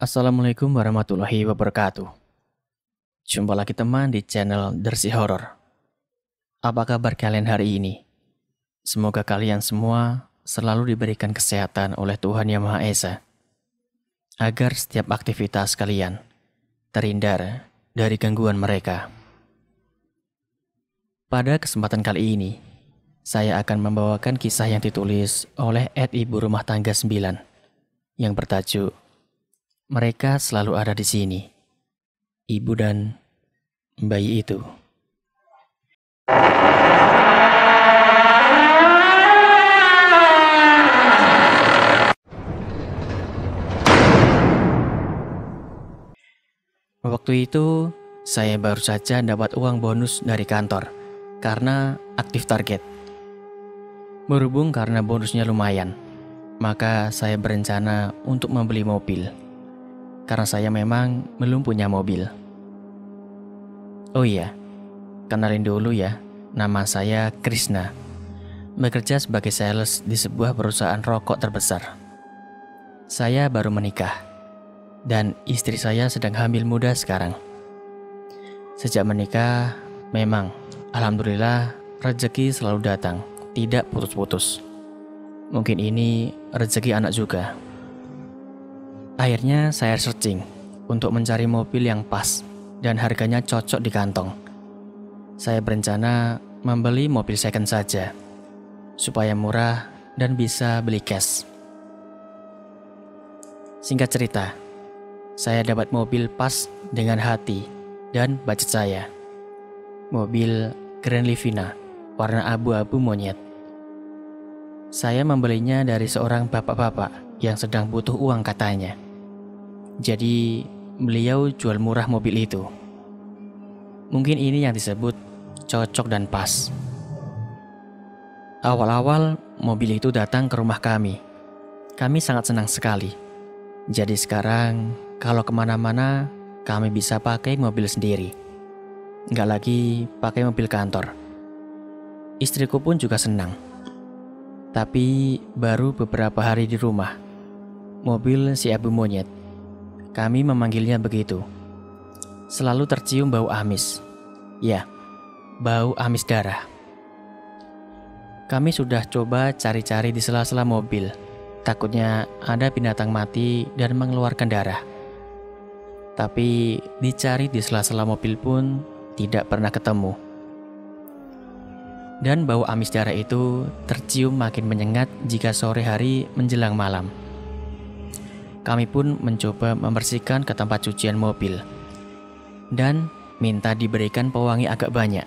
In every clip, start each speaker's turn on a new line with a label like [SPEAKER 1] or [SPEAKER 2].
[SPEAKER 1] Assalamualaikum warahmatullahi wabarakatuh. Jumpa lagi teman di channel Dersi Horor. Apa kabar kalian hari ini? Semoga kalian semua selalu diberikan kesehatan oleh Tuhan Yang Maha Esa, agar setiap aktivitas kalian terhindar dari gangguan mereka. Pada kesempatan kali ini, saya akan membawakan kisah yang ditulis oleh Ibu Rumah Tangga 9 yang bertajuk Mereka Selalu Ada di Sini, Ibu dan Bayi Itu. Waktu itu, saya baru saja dapat uang bonus dari kantor karena aktif target. Berhubung karena bonusnya lumayan, maka saya berencana untuk membeli mobil. Karena saya memang belum punya mobil. Oh iya, kenalin dulu ya, nama saya Krishna. Bekerja sebagai sales di sebuah perusahaan rokok terbesar. Saya baru menikah, dan istri saya sedang hamil muda sekarang. Sejak menikah, memang alhamdulillah rezeki selalu datang, tidak putus-putus. Mungkin ini rezeki anak juga. Akhirnya saya searching untuk mencari mobil yang pas dan harganya cocok di kantong. Saya berencana membeli mobil second saja, supaya murah dan bisa beli cash. Singkat cerita, saya dapat mobil pas dengan hati dan budget saya. Mobil Grand Livina, warna abu-abu monyet. Saya membelinya dari seorang bapak-bapak yang sedang butuh uang katanya. Jadi, beliau jual murah mobil itu. Mungkin ini yang disebut cocok dan pas. Awal-awal, mobil itu datang ke rumah kami. Kami sangat senang sekali. Jadi sekarang, kalau kemana-mana, kami bisa pakai mobil sendiri. Nggak lagi pakai mobil kantor. Istriku pun juga senang. Tapi, baru beberapa hari di rumah, mobil si abu monyet, kami memanggilnya begitu, selalu tercium bau amis. Ya, bau amis darah. Kami sudah coba cari-cari di sela-sela mobil, takutnya ada binatang mati dan mengeluarkan darah. Tapi dicari di sela-sela mobil pun tidak pernah ketemu. Dan bau amis darah itu tercium makin menyengat jika sore hari menjelang malam. Kami pun mencoba membersihkan ke tempat cucian mobil dan minta diberikan pewangi agak banyak.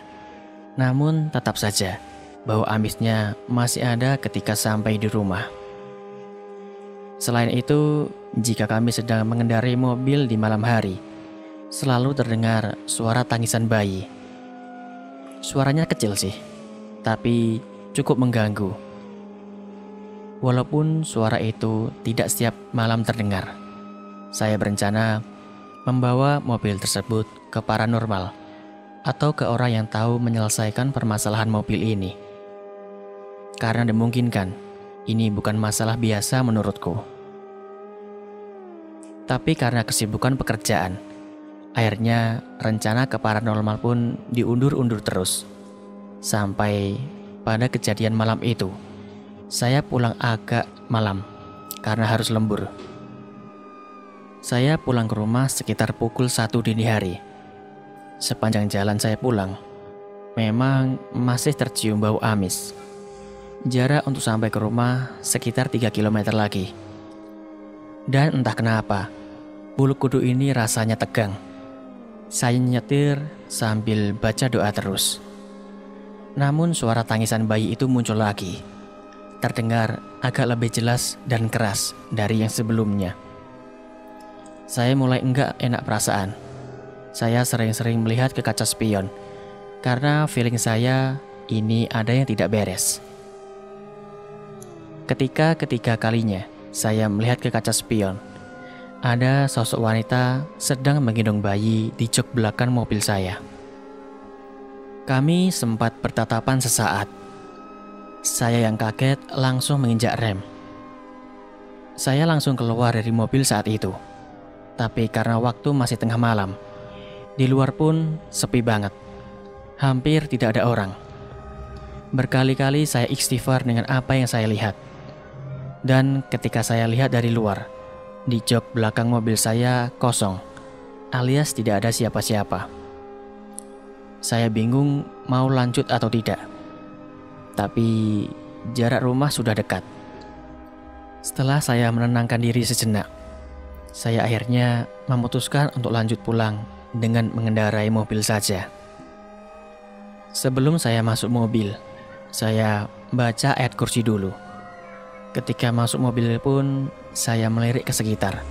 [SPEAKER 1] Namun tetap saja bau amisnya masih ada ketika sampai di rumah. Selain itu, jika kami sedang mengendarai mobil di malam hari, selalu terdengar suara tangisan bayi. Suaranya kecil sih, tapi cukup mengganggu. Walaupun suara itu tidak setiap malam terdengar, saya berencana membawa mobil tersebut ke paranormal atau ke orang yang tahu menyelesaikan permasalahan mobil ini. Karena dimungkinkan, ini bukan masalah biasa menurutku. Tapi karena kesibukan pekerjaan, akhirnya rencana ke paranormal pun diundur-undur terus. Sampai pada kejadian malam itu, saya pulang agak malam karena harus lembur. Saya pulang ke rumah sekitar pukul 1 dini hari. Sepanjang jalan saya pulang, memang masih tercium bau amis. Jarak untuk sampai ke rumah sekitar 3 km lagi. Dan entah kenapa, bulu kudu ini rasanya tegang. Saya nyetir sambil baca doa terus. Namun suara tangisan bayi itu muncul lagi. Terdengar agak lebih jelas dan keras dari yang sebelumnya. Saya mulai enggak enak perasaan. Saya sering-sering melihat ke kaca spion, karena feeling saya ini ada yang tidak beres. Ketiga kalinya saya melihat ke kaca spion, ada sosok wanita sedang menggendong bayi di jok belakang mobil saya. Kami sempat bertatapan sesaat. Saya yang kaget langsung menginjak rem. Saya langsung keluar dari mobil saat itu. Tapi karena waktu masih tengah malam, di luar pun sepi banget. Hampir tidak ada orang. Berkali-kali saya istighfar dengan apa yang saya lihat. Dan ketika saya lihat dari luar, di jok belakang mobil saya kosong, alias tidak ada siapa-siapa. Saya bingung mau lanjut atau tidak. Tapi jarak rumah sudah dekat. Setelah saya menenangkan diri sejenak, saya akhirnya memutuskan untuk lanjut pulang dengan mengendarai mobil saja. Sebelum saya masuk mobil, saya baca ayat kursi dulu. Ketika masuk mobil pun, saya melirik ke sekitar.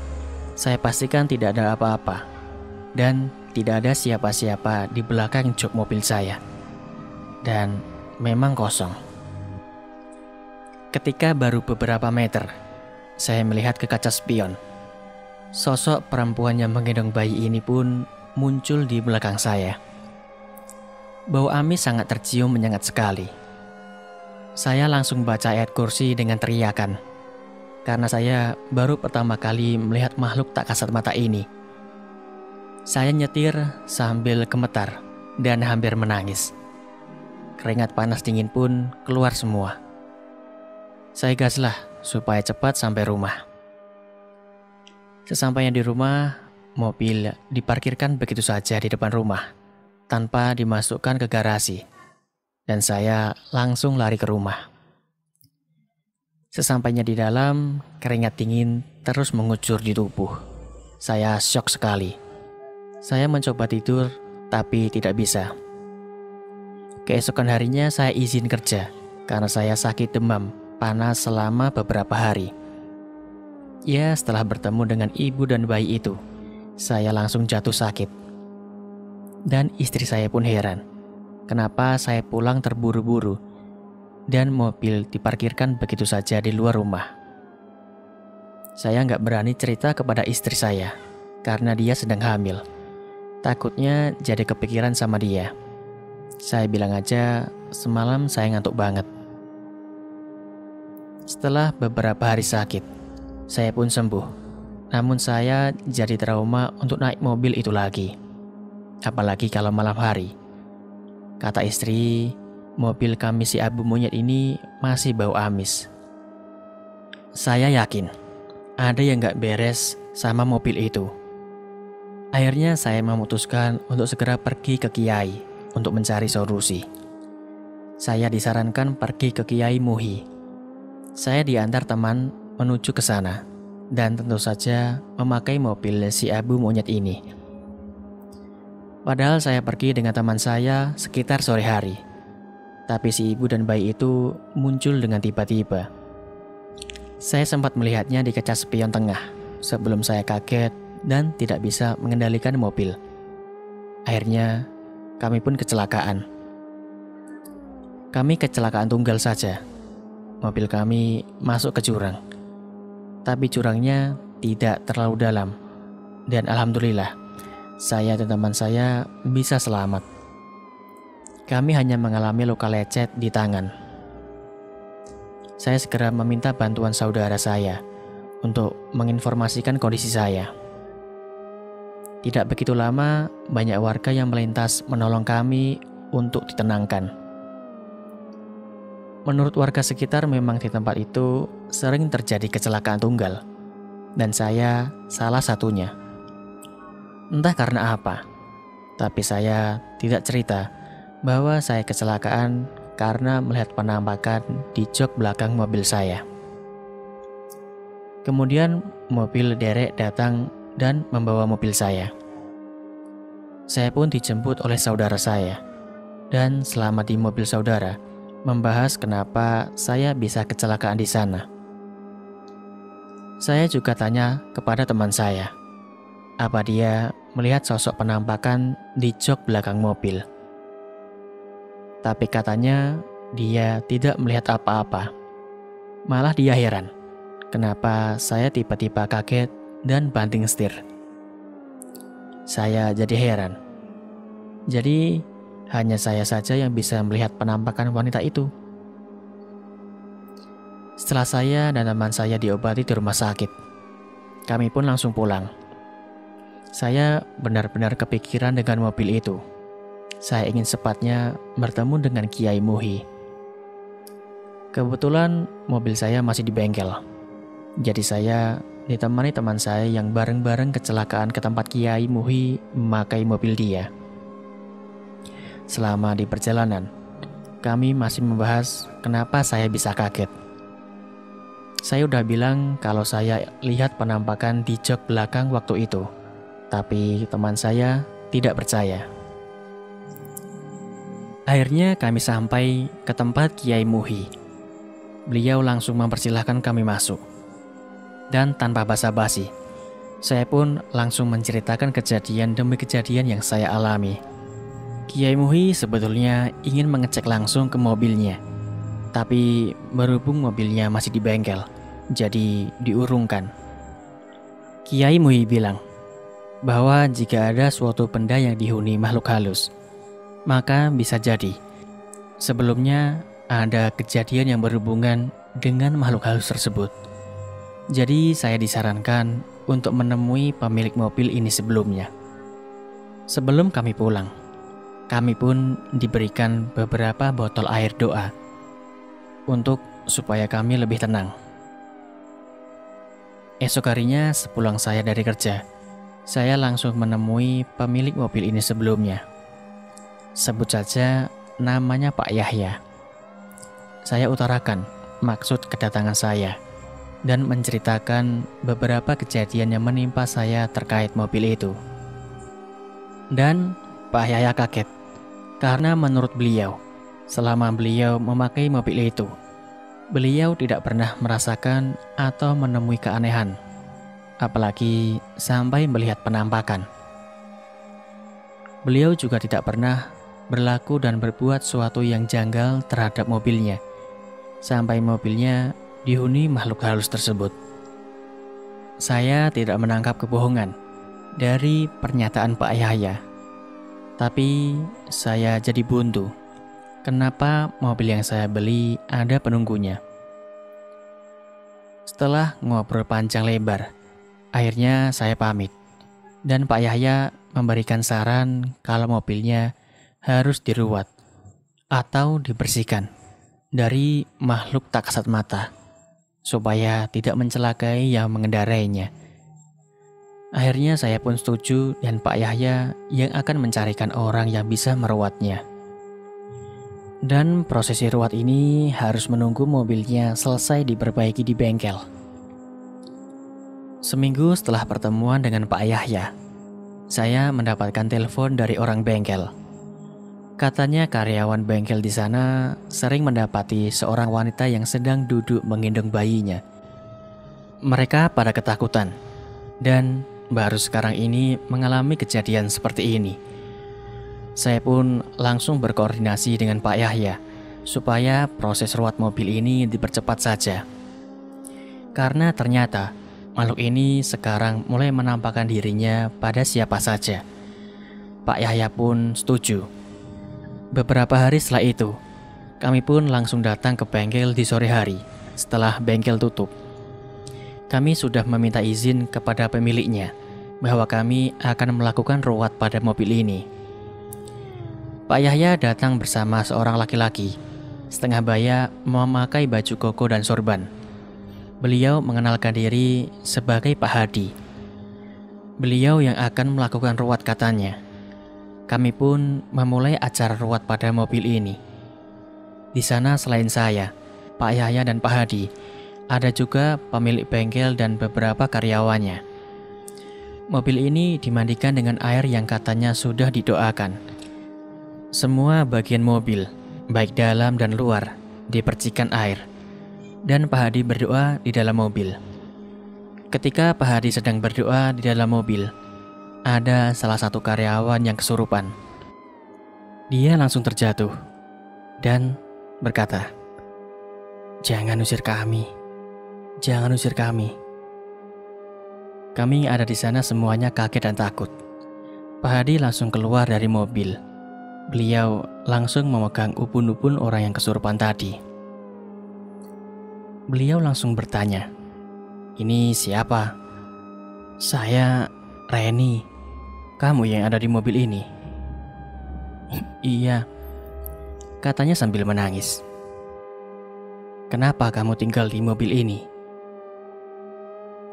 [SPEAKER 1] Saya pastikan tidak ada apa-apa, dan tidak ada siapa-siapa di belakang jok mobil saya. Dan memang kosong. Ketika baru beberapa meter, saya melihat ke kaca spion. Sosok perempuan yang menggendong bayi ini pun muncul di belakang saya. Bau amis sangat tercium menyengat sekali. Saya langsung baca ayat kursi dengan teriakan, karena saya baru pertama kali melihat makhluk tak kasat mata ini. Saya nyetir sambil gemetar dan hampir menangis. Keringat panas dingin pun keluar semua. Saya gaslah supaya cepat sampai rumah. Sesampainya di rumah, mobil diparkirkan begitu saja di depan rumah, tanpa dimasukkan ke garasi, dan saya langsung lari ke rumah. Sesampainya di dalam, keringat dingin terus mengucur di tubuh. Saya syok sekali. Saya mencoba tidur, tapi tidak bisa. Keesokan harinya saya izin kerja, karena saya sakit demam panas selama beberapa hari. Ya, setelah bertemu dengan ibu dan bayi itu, saya langsung jatuh sakit. Dan istri saya pun heran, kenapa saya pulang terburu-buru dan mobil diparkirkan begitu saja di luar rumah. Saya nggak berani cerita kepada istri saya, karena dia sedang hamil. Takutnya jadi kepikiran sama dia. Saya bilang aja, semalam saya ngantuk banget. Setelah beberapa hari sakit, saya pun sembuh. Namun saya jadi trauma untuk naik mobil itu lagi. Apalagi kalau malam hari. Kata istri, mobil kami si abu monyet ini masih bau amis. Saya yakin ada yang gak beres sama mobil itu. Akhirnya saya memutuskan untuk segera pergi ke Kiai untuk mencari solusi. Saya disarankan pergi ke Kiai Muhi. Saya diantar teman menuju ke sana, dan tentu saja memakai mobil si abu monyet ini. Padahal saya pergi dengan teman saya sekitar sore hari, tapi si ibu dan bayi itu muncul dengan tiba-tiba. Saya sempat melihatnya di kaca spion tengah sebelum saya kaget dan tidak bisa mengendalikan mobil. Akhirnya kami pun kecelakaan. Kami kecelakaan tunggal saja. Mobil kami masuk ke jurang. Tapi jurangnya tidak terlalu dalam. Dan alhamdulillah, saya dan teman saya bisa selamat. Kami hanya mengalami luka lecet di tangan. Saya segera meminta bantuan saudara saya untuk menginformasikan kondisi saya. Tidak begitu lama, banyak warga yang melintas menolong kami untuk ditenangkan. Menurut warga sekitar, memang di tempat itu sering terjadi kecelakaan tunggal, dan saya salah satunya. Entah karena apa, tapi saya tidak cerita bahwa saya kecelakaan karena melihat penampakan di jok belakang mobil saya. Kemudian mobil derek datang dan membawa mobil saya. Saya pun dijemput oleh saudara saya, dan selama di mobil saudara, membahas kenapa saya bisa kecelakaan di sana. Saya juga tanya kepada teman saya, apa dia melihat sosok penampakan di jok belakang mobil. Tapi katanya dia tidak melihat apa-apa. Malah dia heran, kenapa saya tiba-tiba kaget dan banting setir. Saya jadi heran. Jadi hanya saya saja yang bisa melihat penampakan wanita itu. Setelah saya dan teman saya diobati di rumah sakit, kami pun langsung pulang. Saya benar-benar kepikiran dengan mobil itu. Saya ingin sepatnya bertemu dengan Kiai Muhi. Kebetulan mobil saya masih di bengkel. Jadi saya ditemani teman saya yang bareng-bareng kecelakaan ke tempat Kiai Muhi memakai mobil dia. Selama di perjalanan, kami masih membahas kenapa saya bisa kaget. Saya udah bilang kalau saya lihat penampakan di jok belakang waktu itu, tapi teman saya tidak percaya. Akhirnya kami sampai ke tempat Kiai Muhi. Beliau langsung mempersilahkan kami masuk. Dan tanpa basa-basi, saya pun langsung menceritakan kejadian demi kejadian yang saya alami. Kiai Muhi sebetulnya ingin mengecek langsung ke mobilnya. Tapi berhubung mobilnya masih di bengkel, jadi diurungkan. Kiai Muhi bilang bahwa jika ada suatu benda yang dihuni makhluk halus, maka bisa jadi sebelumnya ada kejadian yang berhubungan dengan makhluk halus tersebut. Jadi saya disarankan untuk menemui pemilik mobil ini sebelumnya. Sebelum kami pulang, kami pun diberikan beberapa botol air doa untuk supaya kami lebih tenang. Esok harinya sepulang saya dari kerja, saya langsung menemui pemilik mobil ini sebelumnya. Sebut saja namanya Pak Yahya. Saya utarakan maksud kedatangan saya dan menceritakan beberapa kejadian yang menimpa saya terkait mobil itu. Dan Pak Yahya kaget karena menurut beliau, selama beliau memakai mobil itu, beliau tidak pernah merasakan atau menemui keanehan, apalagi sampai melihat penampakan. Beliau juga tidak pernah berlaku dan berbuat sesuatu yang janggal terhadap mobilnya, sampai mobilnya dihuni makhluk halus tersebut. Saya tidak menangkap kebohongan dari pernyataan Pak Yahya, tapi saya jadi buntu. Kenapa mobil yang saya beli ada penunggunya? Setelah ngobrol panjang lebar, akhirnya saya pamit, dan Pak Yahya memberikan saran kalau mobilnya harus diruat atau dibersihkan dari makhluk tak kasat mata, supaya tidak mencelakai yang mengendarainya. Akhirnya saya pun setuju dan Pak Yahya yang akan mencarikan orang yang bisa meruatnya. Dan prosesi ruat ini harus menunggu mobilnya selesai diperbaiki di bengkel. Seminggu setelah pertemuan dengan Pak Yahya, saya mendapatkan telepon dari orang bengkel. Katanya karyawan bengkel di sana sering mendapati seorang wanita yang sedang duduk menggendong bayinya. Mereka pada ketakutan dan baru sekarang ini mengalami kejadian seperti ini. Saya pun langsung berkoordinasi dengan Pak Yahya supaya proses ruat mobil ini dipercepat saja. Karena ternyata makhluk ini sekarang mulai menampakkan dirinya pada siapa saja. Pak Yahya pun setuju. Beberapa hari setelah itu, kami pun langsung datang ke bengkel di sore hari setelah bengkel tutup. Kami sudah meminta izin kepada pemiliknya bahwa kami akan melakukan ruat pada mobil ini. Pak Yahya datang bersama seorang laki-laki, setengah baya memakai baju koko dan sorban. Beliau mengenalkan diri sebagai Pak Hadi. Beliau yang akan melakukan ruat katanya. Kami pun memulai acara ruat pada mobil ini. Di sana selain saya, Pak Yahya dan Pak Hadi, ada juga pemilik bengkel dan beberapa karyawannya. Mobil ini dimandikan dengan air yang katanya sudah didoakan. Semua bagian mobil, baik dalam dan luar, dipercikan air. Dan Pak Hadi berdoa di dalam mobil. Ketika Pak Hadi sedang berdoa di dalam mobil, ada salah satu karyawan yang kesurupan. Dia langsung terjatuh dan berkata, "Jangan usir kami, jangan usir kami." Kami ada di sana semuanya kaget dan takut. Pak Hadi langsung keluar dari mobil. Beliau langsung memegang ubun-ubun orang yang kesurupan tadi. Beliau langsung bertanya, "Ini siapa?" "Saya Reni," kamu yang ada di mobil ini?" "Iya," katanya sambil menangis. "Kenapa kamu tinggal di mobil ini?"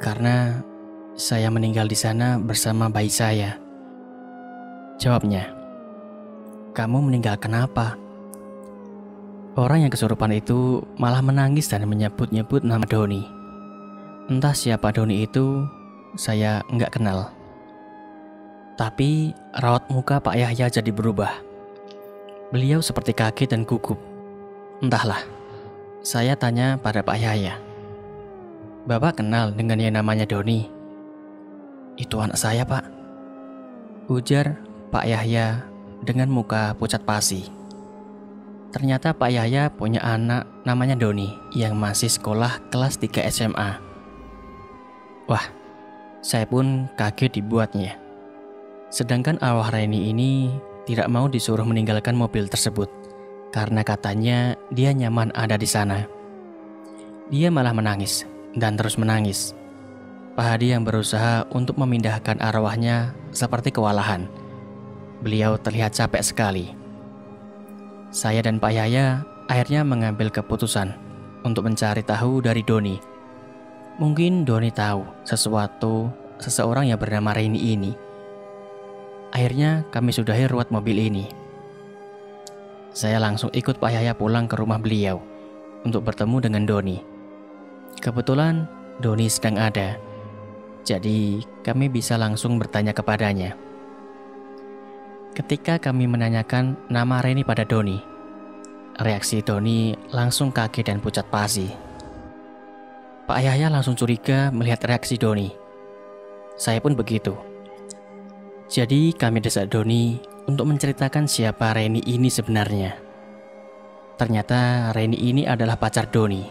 [SPEAKER 1] "Karena saya meninggal di sana bersama bayi saya," jawabnya. "Kamu meninggal kenapa?" Orang yang kesurupan itu malah menangis dan menyebut-nyebut nama Doni. Entah siapa Doni itu, saya nggak kenal. Tapi raut muka Pak Yahya jadi berubah. Beliau seperti kaget dan gugup. Entahlah, saya tanya pada Pak Yahya, "Bapak kenal dengan yang namanya Doni?" "Itu anak saya, Pak," ujar Pak Yahya dengan muka pucat pasi. Ternyata Pak Yahya punya anak namanya Doni yang masih sekolah kelas 3 SMA. Wah, saya pun kaget dibuatnya. Sedangkan arwah Reni ini tidak mau disuruh meninggalkan mobil tersebut karena katanya dia nyaman ada di sana. Dia malah menangis dan terus menangis. Pak Hadi yang berusaha untuk memindahkan arwahnya seperti kewalahan. Beliau terlihat capek sekali. Saya dan Pak Yahya akhirnya mengambil keputusan untuk mencari tahu dari Doni. Mungkin Doni tahu seseorang yang bernama Reni ini. Akhirnya kami sudahi ruwet mobil ini. Saya langsung ikut Pak Yahya pulang ke rumah beliau untuk bertemu dengan Doni. Kebetulan Doni sedang ada, jadi kami bisa langsung bertanya kepadanya. Ketika kami menanyakan nama Reni pada Doni, reaksi Doni langsung kaget dan pucat pasi. Pak Yahya langsung curiga melihat reaksi Doni. Saya pun begitu. Jadi kami desak Doni untuk menceritakan siapa Reni ini sebenarnya. Ternyata Reni ini adalah pacar Doni.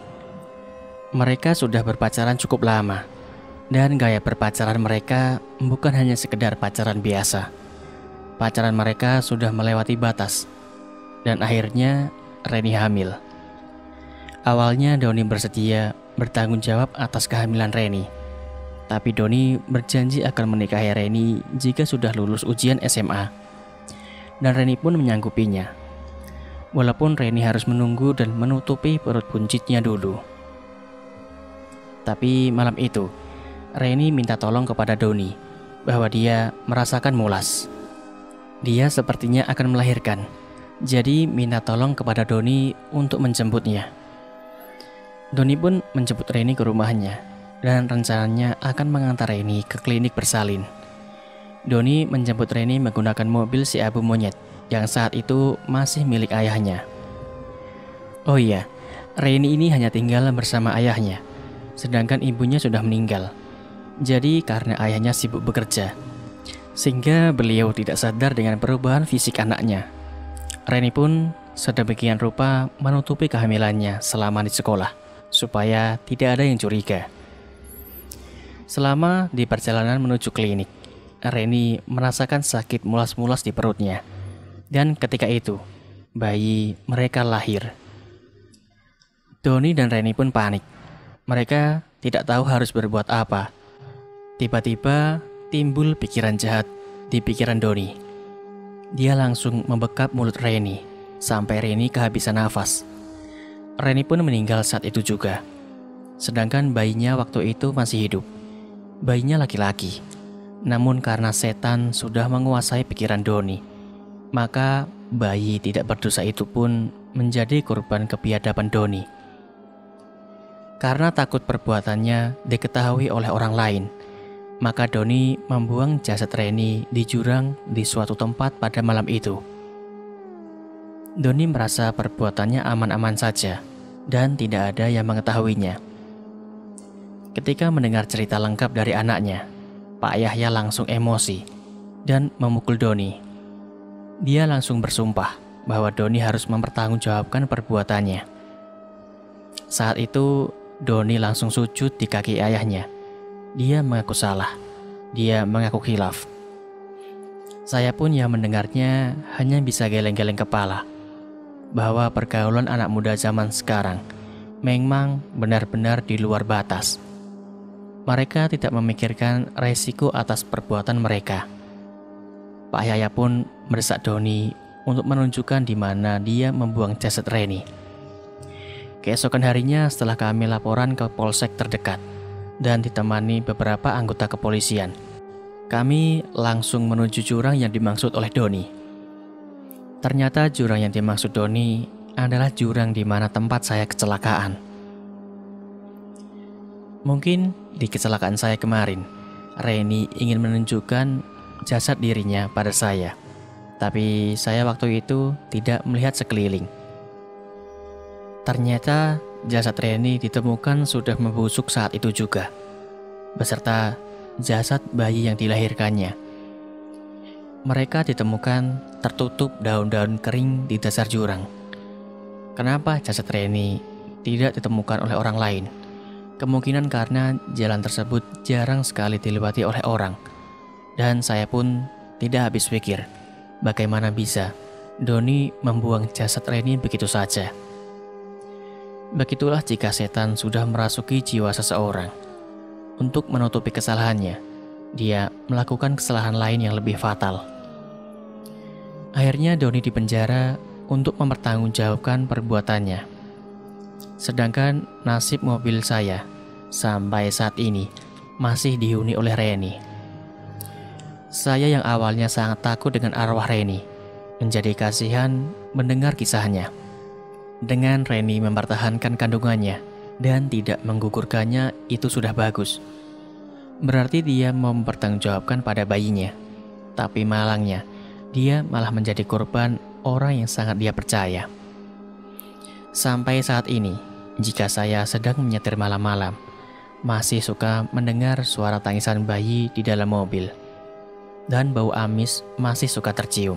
[SPEAKER 1] Mereka sudah berpacaran cukup lama, dan gaya berpacaran mereka bukan hanya sekedar pacaran biasa. Pacaran mereka sudah melewati batas, dan akhirnya Reni hamil. Awalnya Doni bersedia bertanggung jawab atas kehamilan Reni, tapi Doni berjanji akan menikahi Reni jika sudah lulus ujian SMA. Dan Reni pun menyanggupinya, walaupun Reni harus menunggu dan menutupi perut buncitnya dulu. Tapi malam itu, Reni minta tolong kepada Doni bahwa dia merasakan mulas. Dia sepertinya akan melahirkan, jadi minta tolong kepada Doni untuk menjemputnya. Doni pun menjemput Reni ke rumahnya, dan rencananya akan mengantar Reni ke klinik bersalin. Doni menjemput Reni menggunakan mobil si Abu Monyet yang saat itu masih milik ayahnya. Oh iya, Reni ini hanya tinggal bersama ayahnya, sedangkan ibunya sudah meninggal. Jadi karena ayahnya sibuk bekerja, sehingga beliau tidak sadar dengan perubahan fisik anaknya. Reni pun sedemikian rupa menutupi kehamilannya selama di sekolah, supaya tidak ada yang curiga. Selama di perjalanan menuju klinik, Reni merasakan sakit mulas-mulas di perutnya. Dan ketika itu, bayi mereka lahir. Doni dan Reni pun panik. Mereka tidak tahu harus berbuat apa. Tiba-tiba timbul pikiran jahat di pikiran Doni. Dia langsung membekap mulut Reni sampai Reni kehabisan nafas. Reni pun meninggal saat itu juga. Sedangkan bayinya waktu itu masih hidup. Bayinya laki-laki. Namun karena setan sudah menguasai pikiran Doni, maka bayi tidak berdosa itu pun menjadi korban kebiadaban Doni. Karena takut perbuatannya diketahui oleh orang lain, maka Doni membuang jasad Reni di jurang di suatu tempat pada malam itu. Doni merasa perbuatannya aman-aman saja dan tidak ada yang mengetahuinya. Ketika mendengar cerita lengkap dari anaknya, Pak Yahya langsung emosi dan memukul Doni. Dia langsung bersumpah bahwa Doni harus mempertanggungjawabkan perbuatannya. Saat itu, Doni langsung sujud di kaki ayahnya. Dia mengaku salah. Dia mengaku khilaf. Saya pun yang mendengarnya hanya bisa geleng-geleng kepala bahwa pergaulan anak muda zaman sekarang memang benar-benar di luar batas. Mereka tidak memikirkan resiko atas perbuatan mereka. Pak Yaya pun mendesak Doni untuk menunjukkan di mana dia membuang jasad Reni. Keesokan harinya setelah kami laporan ke polsek terdekat dan ditemani beberapa anggota kepolisian, kami langsung menuju jurang yang dimaksud oleh Doni. Ternyata jurang yang dimaksud Doni adalah jurang di mana tempat saya kecelakaan. Mungkin di kecelakaan saya kemarin, Reni ingin menunjukkan jasad dirinya pada saya. Tapi saya waktu itu tidak melihat sekeliling. Ternyata jasad Reni ditemukan sudah membusuk saat itu juga, beserta jasad bayi yang dilahirkannya. Mereka ditemukan tertutup daun-daun kering di dasar jurang. Kenapa jasad Reni tidak ditemukan oleh orang lain? Kemungkinan karena jalan tersebut jarang sekali dilewati oleh orang. Dan saya pun tidak habis pikir, bagaimana bisa Doni membuang jasad Reni begitu saja. Begitulah jika setan sudah merasuki jiwa seseorang. Untuk menutupi kesalahannya, dia melakukan kesalahan lain yang lebih fatal. Akhirnya Doni dipenjara untuk mempertanggungjawabkan perbuatannya. Sedangkan nasib mobil saya sampai saat ini masih dihuni oleh Reni. Saya yang awalnya sangat takut dengan arwah Reni, menjadi kasihan mendengar kisahnya. Dengan Reni mempertahankan kandungannya dan tidak menggugurkannya, itu sudah bagus. Berarti dia mau mempertanggungjawabkan pada bayinya. Tapi malangnya, dia malah menjadi korban orang yang sangat dia percaya. Sampai saat ini, jika saya sedang menyetir malam-malam, masih suka mendengar suara tangisan bayi di dalam mobil. Dan bau amis masih suka tercium.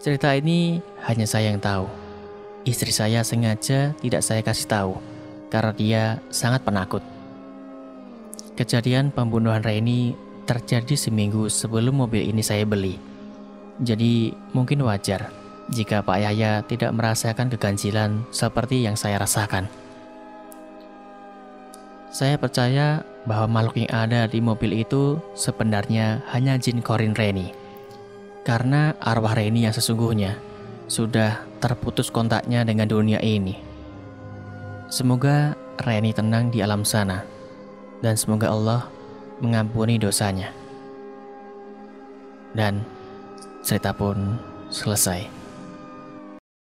[SPEAKER 1] Cerita ini hanya saya yang tahu. Istri saya sengaja tidak saya kasih tahu, karena dia sangat penakut. Kejadian pembunuhan Reni terjadi seminggu sebelum mobil ini saya beli. Jadi mungkin wajar jika Pak Yaya tidak merasakan keganjilan seperti yang saya rasakan. Saya percaya bahwa makhluk yang ada di mobil itu sebenarnya hanya jin korin Reni. Karena arwah Reni yang sesungguhnya sudah terputus kontaknya dengan dunia ini. Semoga Reni tenang di alam sana, dan semoga Allah mengampuni dosanya. Dan cerita pun selesai.